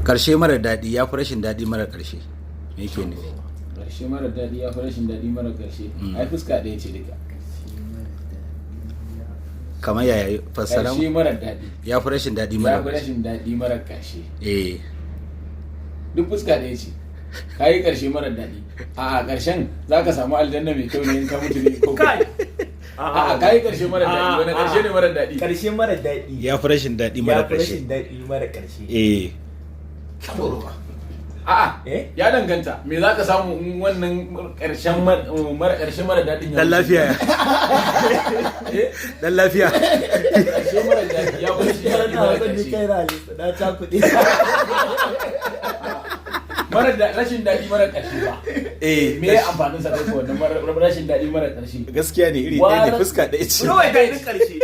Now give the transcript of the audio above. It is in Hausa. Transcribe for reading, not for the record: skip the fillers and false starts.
karshe mara daɗi ya fi rashin daɗi mara karshe me yake nufi? Karshe mara daɗi ya fi rashin daɗi mara karshe ai fuska ɗaya ce duka. Kamar yaya fassara? Karshe mara daɗi ya fi rashin daɗi mara ya fi rashin daɗi mara karshe. eh Duk fuska ɗaya ce. Ka yi karshe mara daɗi. A karshen za ka samu aljanna mai kyau ne in ka mutu ne ko Kai. a ka yi karshe mara daɗi wani karshe ne mara daɗi. Karshe mara daɗi. ya fi rashin daɗi mara Ya fi karshe rashin daɗi mara karshe. eh A'a Eh? ya danganta me za ka samu in wannan karshen mara daɗin dan lafiya ya dan lafiya Karshe mara daɗi ya fi rashin daɗi mara karshe. na cakuɗe. Rashin daɗi mara karshe ba. eh Me ya amfanin sa kai ko wannan rashin daɗi mara karshe? gaskiya ne iri ɗaya ne fuska ɗaya ce Ruwa daɗin karshe.